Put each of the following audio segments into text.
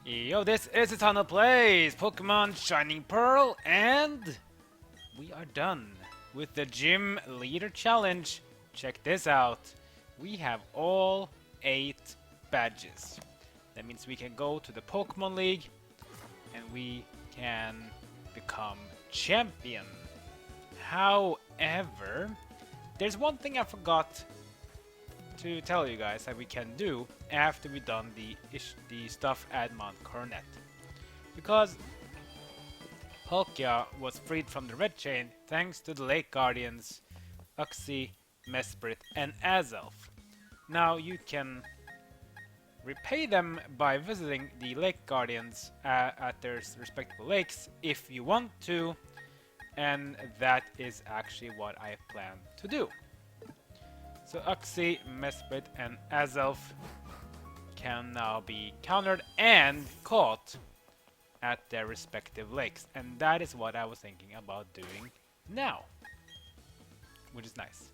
Yo, this is Eternal Plays Pokemon Shining Pearl, and we are done with the Gym Leader Challenge. Check this out. We have all 8 badges. That means we can go to the Pokemon League and we can become champion. However, there's one thing I forgot to tell you guys that we can do after we've done the stuff at Mount Coronet. Because Palkia was freed from the Red Chain thanks to the Lake Guardians, Uxie, Mesprit, and Azelf. Now you can repay them by visiting the Lake Guardians at their respective lakes if you want to, and that is actually what I plan to do. So Uxie, Mesprit, and Azelf can now be countered and caught at their respective lakes, and that is what I was thinking about doing now, which is nice.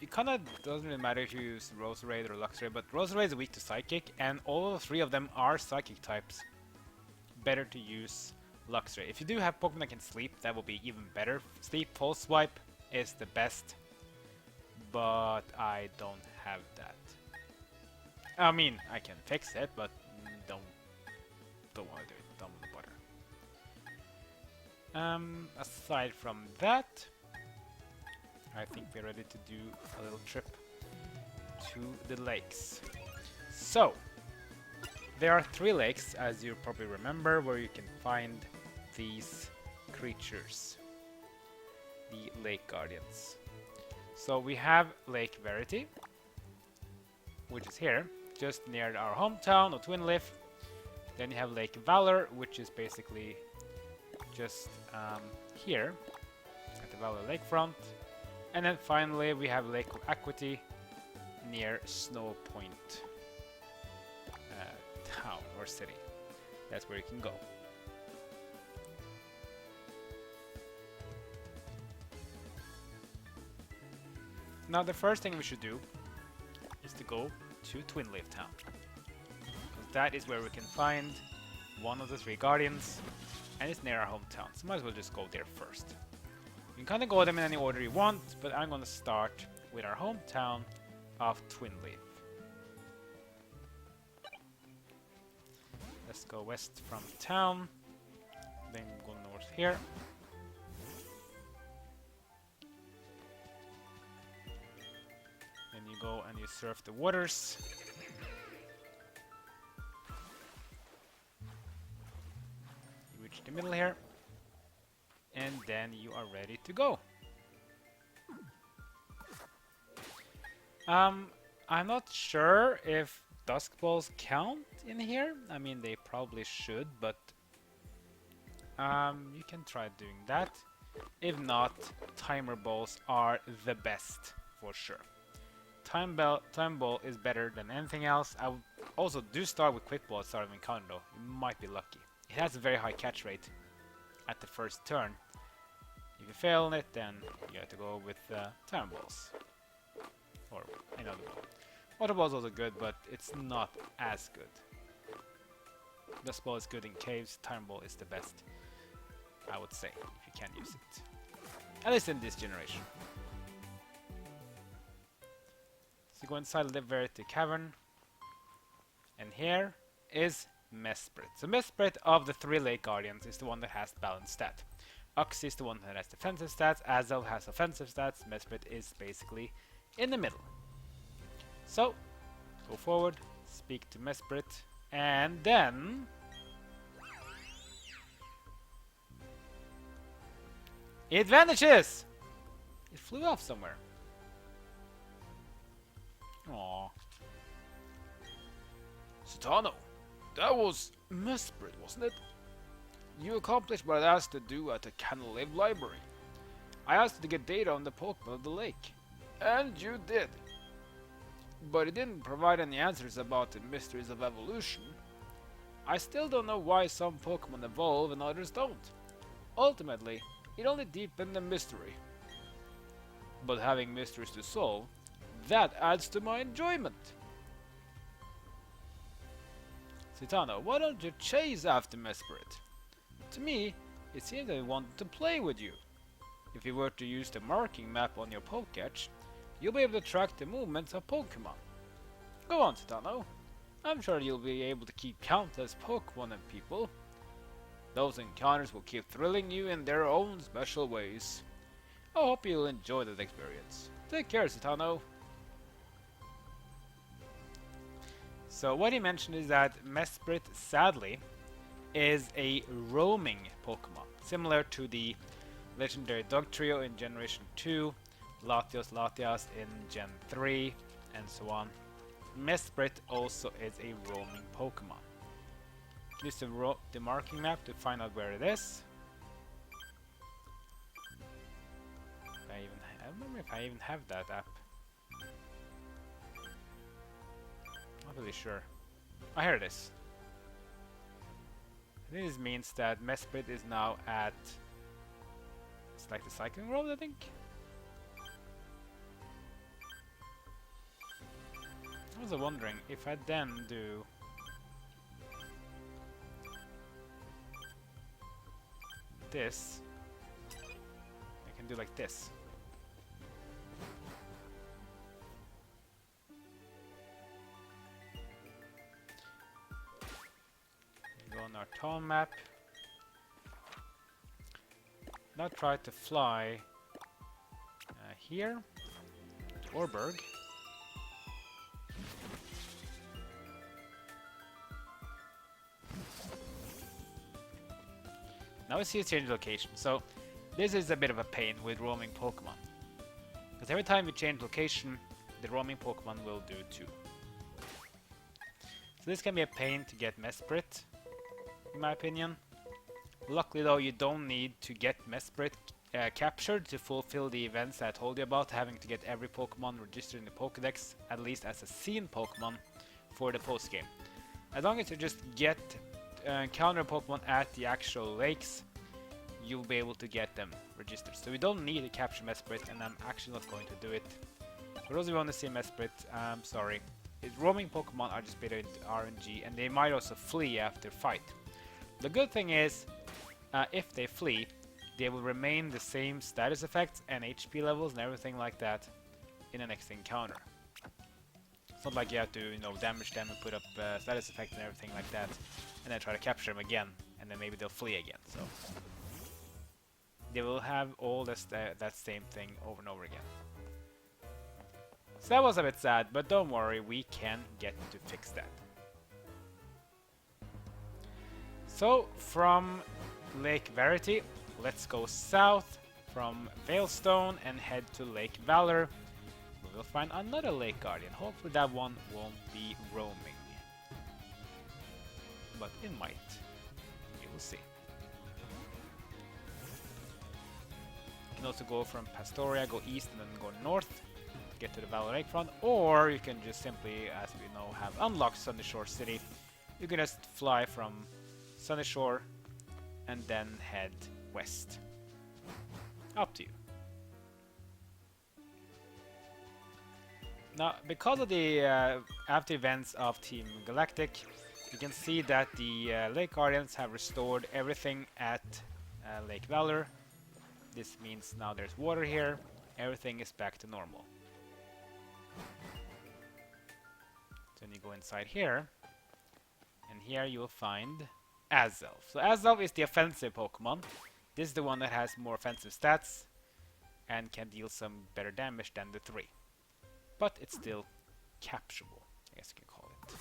It kinda doesn't really matter if you use Roserade or Luxray, but Roserade is weak to Psychic, and all 3 of them are Psychic types. Better to use Luxray. If you do have Pokemon that can sleep, that will be even better. Sleep Pulse Swipe is the best, but I don't have that. I mean, I can fix it, but don't want to do it. Don't want to bother. Aside from that, I think we're ready to do a little trip to the lakes. So, there are 3 lakes, as you probably remember, where you can find these creatures, the Lake Guardians. So we have Lake Verity, which is here, just near our hometown of Twinleaf. Then you have Lake Valor, which is basically just here at the Valor lakefront. And then finally we have Lake Acuity near Snow Point town or city. That's where you can go. Now the first thing we should do is to go to Twinleaf Town, because that is where we can find one of the 3 Guardians, and it's near our hometown, so might as well just go there first. You can kind of go them in any order you want, but I'm going to start with our hometown of Twinleaf. Let's go west from town, then go north here. Then you go and you surf the waters. You reach the middle here, and then you are ready to go. I'm not sure if Dusk Balls count in here. I mean, they probably should, but you can try doing that. If not, Timer Balls are the best for sure. Time Ball is better than anything else. I would also do start with Quick Ball at start of encounter though. You might be lucky. It has a very high catch rate at the first turn. If you fail on it, then you have to go with Time Balls. Or another ball. Water Ball is also good, but it's not as good. Dust Ball is good in caves. Time Ball is the best, I would say, if you can use it. At least in this generation. So go inside Lake Verity Cavern, and here is Mesprit. So Mesprit of the 3 Lake Guardians is the one that has balanced stat. Uxie is the one that has defensive stats, Azelf has offensive stats, Mesprit is basically in the middle. So, go forward, speak to Mesprit, and then it vanishes! It flew off somewhere. Aww. Satano, that was Mesprit, wasn't it? You accomplished what I asked to do at the Canal Live library. I asked you to get data on the Pokemon of the lake, and you did. But it didn't provide any answers about the mysteries of evolution. I still don't know why some Pokemon evolve and others don't. Ultimately, it only deepened the mystery. But having mysteries to solve, that adds to my enjoyment. Citano, why don't you chase after Mesprit? To me, it seems that he wanted to play with you. If you were to use the marking map on your Pokétch, you'll be able to track the movements of Pokémon. Go on, Citano. I'm sure you'll be able to keep countless Pokémon and people. Those encounters will keep thrilling you in their own special ways. I hope you'll enjoy that experience. Take care, Citano. So what he mentioned is that Mesprit, sadly, is a roaming Pokemon, similar to the legendary Dog Trio in Generation 2, Latios in Gen 3, and so on. Mesprit also is a roaming Pokemon. Use the marking map to find out where it is. I remember if I even have that app. Not really sure. Oh, here it is. I think this means that Mesprit is now at... It's like the cycling road, I think? I was wondering if I then do... this, I can do like this. Go on our town map. Now try to fly here, to Orberg. Now we see a change location, so this is a bit of a pain with roaming Pokemon. Because every time you change location, the roaming Pokemon will do too. So this can be a pain to get Mesprit, in my opinion. Luckily though, you don't need to get Mesprit captured to fulfill the events I told you about, having to get every Pokemon registered in the Pokédex, at least as a seen Pokemon, for the post-game. As long as you just get encounter Pokemon at the actual lakes, you'll be able to get them registered. So we don't need to capture Mesprit, and I'm actually not going to do it. For those who want to see Mesprit, I'm sorry. Roaming Pokemon are just better in RNG, and they might also flee after fight. The good thing is, if they flee, they will remain the same status effects and HP levels and everything like that in the next encounter. It's not like you have to, damage them and put up status effects and everything like that, and then try to capture them again, and then maybe they'll flee again. So they will have all that same thing over and over again. So that was a bit sad, but don't worry, we can get to fix that. So from Lake Verity, let's go south from Veilstone and head to Lake Valor. We'll find another Lake Guardian. Hopefully that one won't be roaming. But it might. You will see. You can also go from Pastoria, go east and then go north to get to the Valor Lakefront. Or you can just simply, as we know, have unlocked Sunny Shore City. You can just fly from Sunny Shore and then head west. Up to you. Now, because of the after events of Team Galactic, you can see that the Lake Guardians have restored everything at Lake Valor. This means now there's water here, everything is back to normal. So then you go inside here, and here you will find Azelf. So Azelf is the offensive Pokemon. This is the one that has more offensive stats and can deal some better damage than the three. But it's still capturable, I guess you can call it.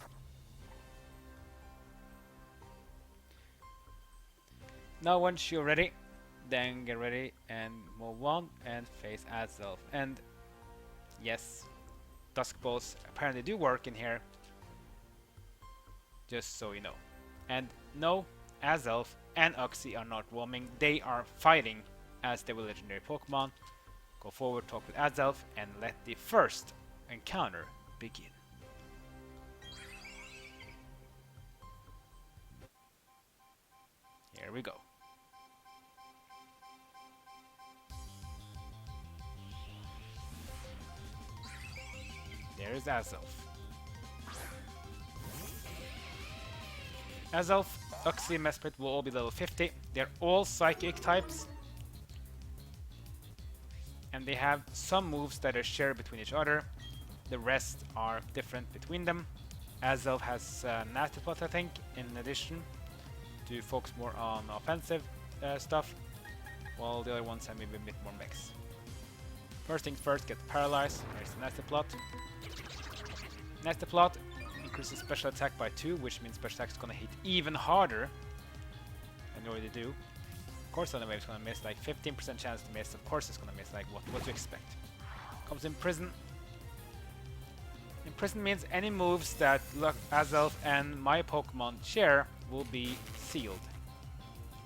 Now once you're ready, then get ready and move on and face Azelf. And yes, Dusk Balls apparently do work in here, just so you know. And no, Azelf and Uxie are not roaming, they are fighting as they were legendary Pokemon. Go forward, talk with Azelf, and let the first encounter begin. Here we go. There's Azelf. Azelf, Uxie, and Mesprit will all be level 50. They're all psychic types. And they have some moves that are shared between each other. The rest are different between them. Azelf has Nasty Plot, I think, in addition, to focus more on offensive stuff, while the other ones have maybe a bit more mix. First things first, get paralyzed. There's the Nasty Plot. Nasty Plot increases special attack by 2, which means special attack is gonna hit even harder than you already do. Of course, on the wave is gonna miss, like 15% chance to miss. Of course, it's gonna miss. Like what do you expect? Comes in prison. Imprison means any moves that Azelf and my Pokemon share will be sealed,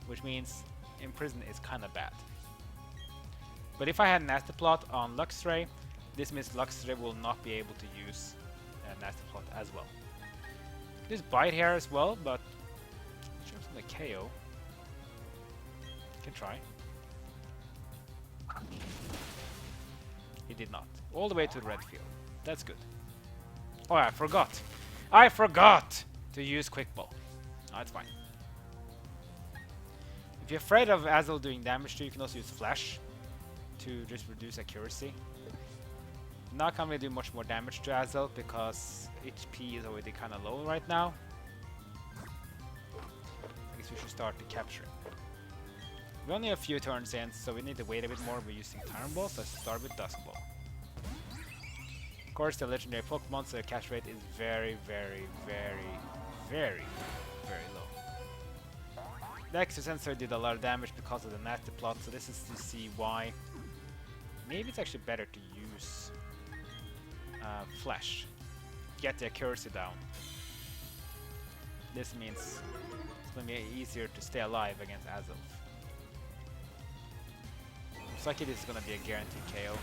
which means Imprison is kinda bad. But if I had Nasty Plot on Luxray, this means Luxray will not be able to use Nasty Plot as well. There's Bite here as well, but shows on the KO. Can try. He did not. All the way to the red field. That's good. Oh, I forgot. I forgot to use Quick Ball. No, it's fine. If you're afraid of Azelf doing damage to you, you can also use Flash to just reduce accuracy. Not gonna do much more damage to Azelf because HP is already kind of low right now. I guess we should start to capture it. We're only a few turns in, so we need to wait a bit more. We're using Tyrant Ball, so let's start with Dusk Ball. Of course, the legendary Pokemon, so the catch rate is very, very, very, very, very low. The Extra Sensor did a lot of damage because of the Nasty Plot, so this is to see why. Maybe it's actually better to use Flash. Get the accuracy down. This means it's going to be easier to stay alive against Azelf. Psychic is going to be a guaranteed KO.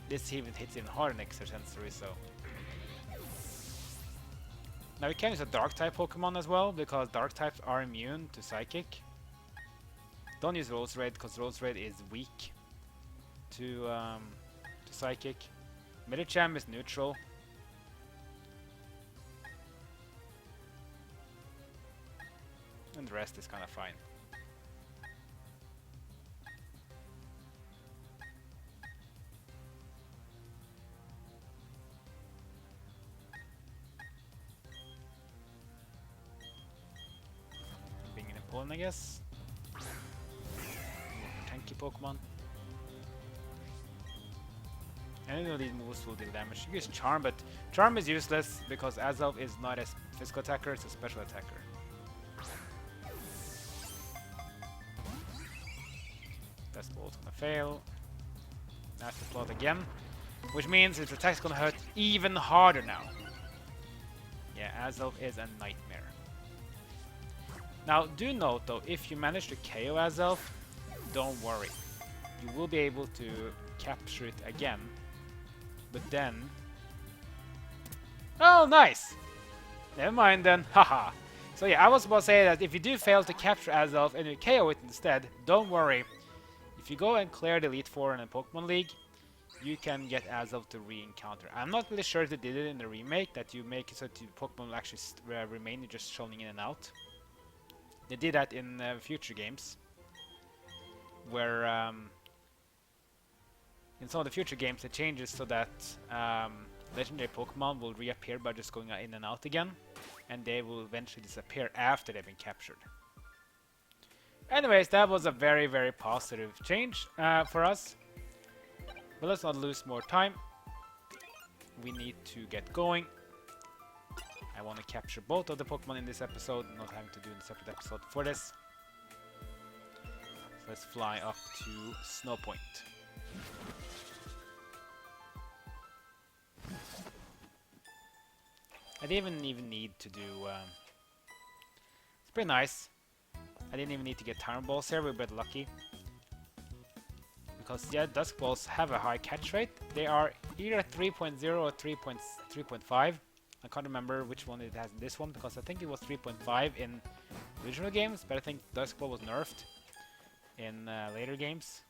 This even hits even harder than Extra Sensory, so. Now we can use a Dark type Pokemon as well, because Dark types are immune to Psychic. Don't use Roserade, because Roserade is weak to Psychic. Medicham is neutral. And the rest is kind of fine. Being in Poland, I guess. Tanky Pokemon. Any of these moves will deal damage. You use Charm, but Charm is useless because Azelf is not a physical attacker, it's a special attacker. That's Ball's gonna fail. Nasty Plot again. Which means its attack's gonna hurt even harder now. Yeah, Azelf is a nightmare. Now, do note though, if you manage to KO Azelf, don't worry. You will be able to capture it again. But then... Oh, nice! Never mind then, haha. So yeah, I was about to say that if you do fail to capture Azelf and you KO it instead, don't worry. If you go and clear the Elite Four in a Pokemon League, you can get Azelf to re-encounter. I'm not really sure if they did it in the remake, that you make it so that Pokemon will actually remain just showing in and out. They did that in future games, where in some of the future games it changes so that legendary Pokemon will reappear by just going in and out again, and they will eventually disappear after they've been captured. Anyways, that was a very, very positive change for us. But let's not lose more time. We need to get going. I want to capture both of the Pokemon in this episode, not having to do a separate episode for this. So let's fly up to Snow Point. I didn't even need to do... it's pretty nice. I didn't even need to get Tyrant Balls here, we're a bit lucky. Because yeah, Dusk Balls have a high catch rate. They are either 3.0 or 3.5. I can't remember which one it has in this one, because I think it was 3.5 in original games, but I think Dusk Ball was nerfed in later games.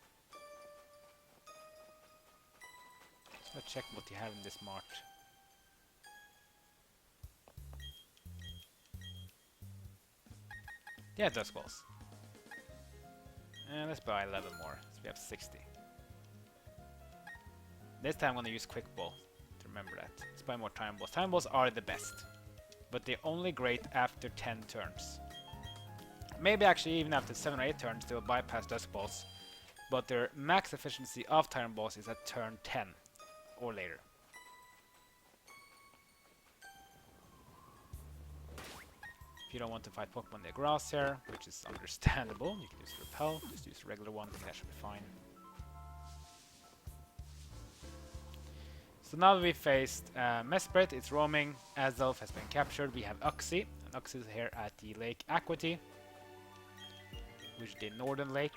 Let's check what you have in this mart. Yeah, Dusk Balls. And let's buy 11 more, so we have 60. This time I'm gonna use Quick Ball to remember that. Let's buy more Time Balls. Time Balls are the best, but they're only great after 10 turns. Maybe actually even after 7 or 8 turns they will bypass Dusk Balls, but their max efficiency of Time Balls is at turn 10 or later. If you don't want to fight Pokemon in the grass here, which is understandable, you can use Repel, just use a regular one, I think that should be fine. So now that we faced Mesprit, it's roaming, Azelf has been captured, we have Uxie, and Uxie is here at the Lake Acuity, which is the northern lake.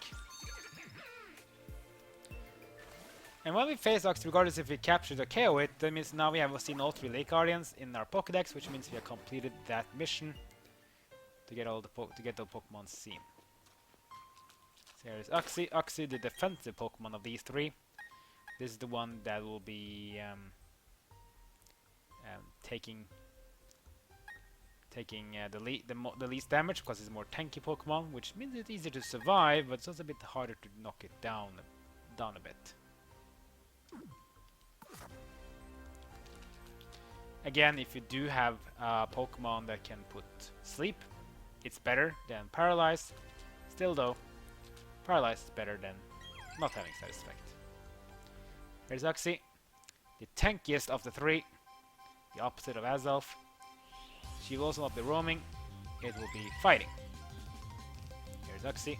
And when we face Uxie, regardless if we captured or KO it, that means now we have seen all 3 Lake Guardians in our Pokédex, which means we have completed that mission to get all the Pokemon seen. So here is Uxie. Uxie, the defensive Pokemon of these 3. This is the one that will be taking the least damage because it's more tanky Pokemon, which means it's easier to survive, but it's also a bit harder to knock it down a bit. Again, if you do have a Pokemon that can put Sleep, it's better than Paralyze. Still though, Paralyze is better than not having Side Effect. Here's Uxie, the tankiest of the 3, the opposite of Azelf. She will also not be roaming, it will be fighting. Here's Uxie.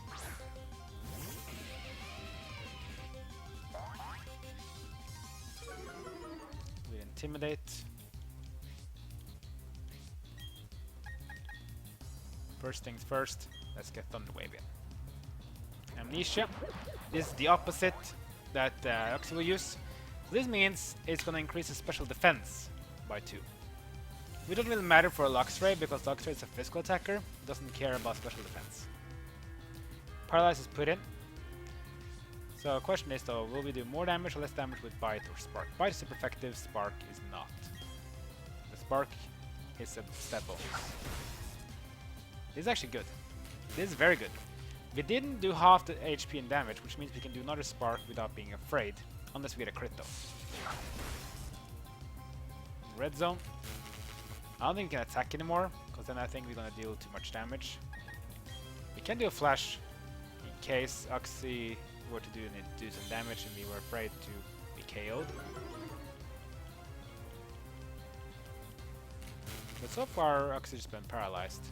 We Intimidate. First things first, let's get Thunder Wave in. Amnesia. This is the opposite that Uxie will use. So this means it's going to increase his special defense by 2. It doesn't really matter for a Luxray because Luxray is a physical attacker, doesn't care about special defense. Paralyze is put in. So the question is though, will we do more damage or less damage with Bite or Spark? Bite is super effective, Spark is not. The Spark is a step bonus. This is actually good. This is very good. We didn't do half the HP and damage, which means we can do another Spark without being afraid, unless we get a crit though. Red Zone. I don't think we can attack anymore, because then I think we're gonna deal too much damage. We can do a Flash in case Uxie were to do some damage and we were afraid to be KO'd. But so far Uxie's been paralyzed.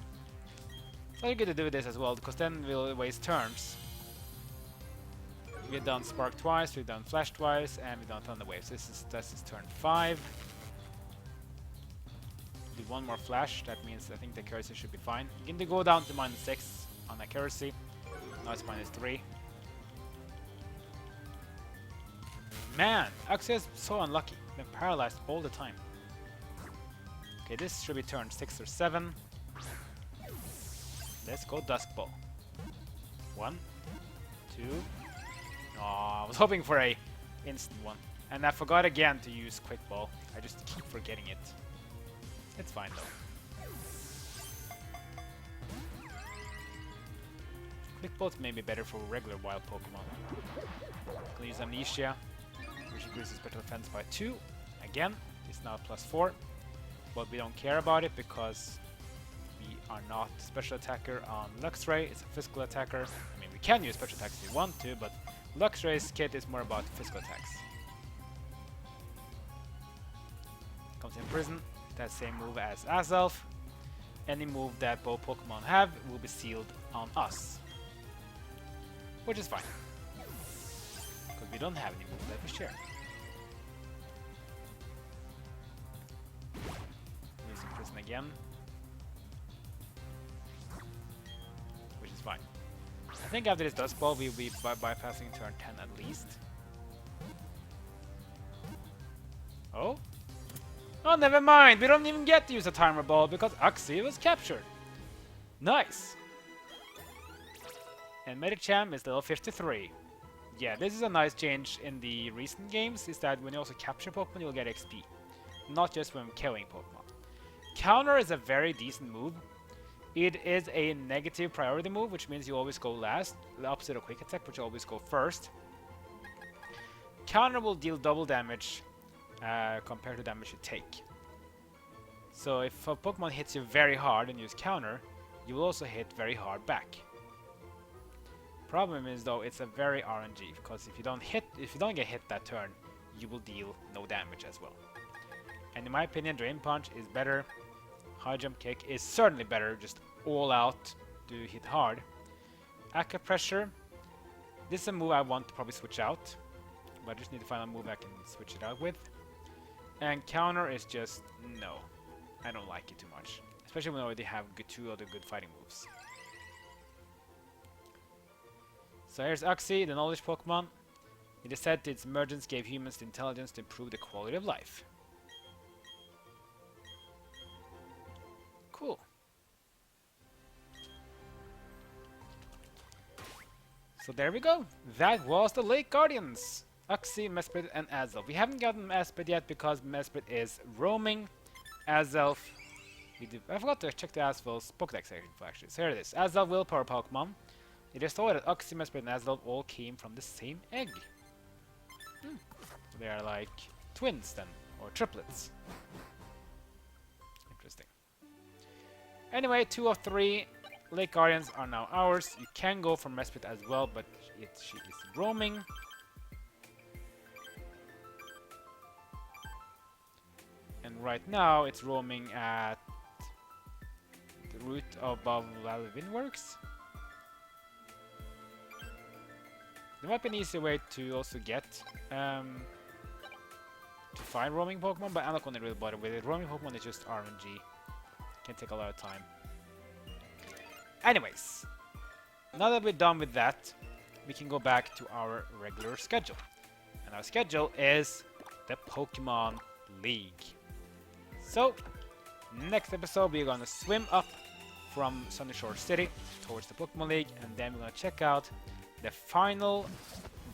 So I'm gonna do this as well, because then we'll waste turns. We've done Spark twice, we've done Flash twice, and we've done Thunder Waves. This is turn 5. Do one more Flash, that means I think the accuracy should be fine. You can go down to -6 on accuracy. Now it's -3. Man, Uxie is so unlucky. Been paralyzed all the time. Okay, this should be turn 6 or 7. Let's go Dusk Ball. 1, 2. Oh, I was hoping for a instant one. And I forgot again to use Quick Ball. I just keep forgetting it. It's fine though. Quick Ball's maybe better for regular wild Pokemon. I'll use Amnesia, which increases special defense by 2. Again, it's now +4. But we don't care about it because we are not special attacker on Luxray. It's a physical attacker. I mean, we can use special attacks if we want to, but Luxray's kit is more about physical attacks. Comes in prison. That same move as Azelf. Any move that both Pokemon have will be sealed on us. Which is fine. Because we don't have any moves that we share. Using prison again. Which is fine. I think after this Dusk Ball, we'll be bypassing turn 10 at least. Oh? Oh, never mind! We don't even get to use a Timer Ball because Uxie was captured. Nice! And Medicham is level 53. Yeah, this is a nice change in the recent games, is that when you also capture Pokemon, you'll get XP. Not just when killing Pokemon. Counter is a very decent move. It is a negative priority move, which means you always go last. The opposite of quick attack, which you always go first. Counter will deal double damage compared to damage you take. So if a Pokemon hits you very hard and use counter, you will also hit very hard back. Problem is though, it's a very RNG, because if you don't get hit that turn, you will deal no damage as well. And in my opinion, Drain Punch is better. High Jump Kick is certainly better, just all out to hit hard. Acupressure. This is a move I want to probably switch out, but I just need to find a move I can switch it out with. And Counter is just no. I don't like it too much, especially when I already have two other good fighting moves. So here's Uxie, the knowledge Pokemon. It is said that its emergence gave humans the intelligence to improve the quality of life. Cool. So there we go. That was the Lake Guardians. Uxie, Mesprit, and Azelf. We haven't gotten Mesprit yet because Mesprit is roaming. Azelf... I forgot to check the Azelf's Pokédex section actually. So here it is. Azelf Willpower Pokemon. It is thought that Uxie, Mesprit, and Azelf all came from the same egg. So they are like twins then, or triplets. Interesting. Anyway, 2 of 3 Lake Guardians are now ours. You can go for Mesprit as well, but she is roaming. And right now it's roaming at the route above Windworks. There might be an easier way to also get to find roaming Pokemon, but I'm not going to really bother with it. Roaming Pokemon is just RNG. Can take a lot of time. Anyways, now that we're done with that, we can go back to our regular schedule. And our schedule is the Pokemon League. So, next episode we're gonna swim up from Sunny Shore City towards the Pokemon League, and then we're gonna check out the final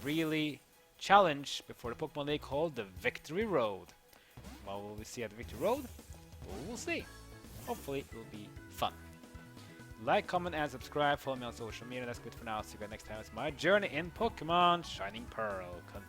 really challenge before the Pokemon League called the Victory Road. What will we see at the Victory Road? Well, we'll see. Hopefully it will be fun. Like, comment, and subscribe. Follow me on social media. That's good for now. See you guys next time. It's my journey in Pokemon Shining Pearl.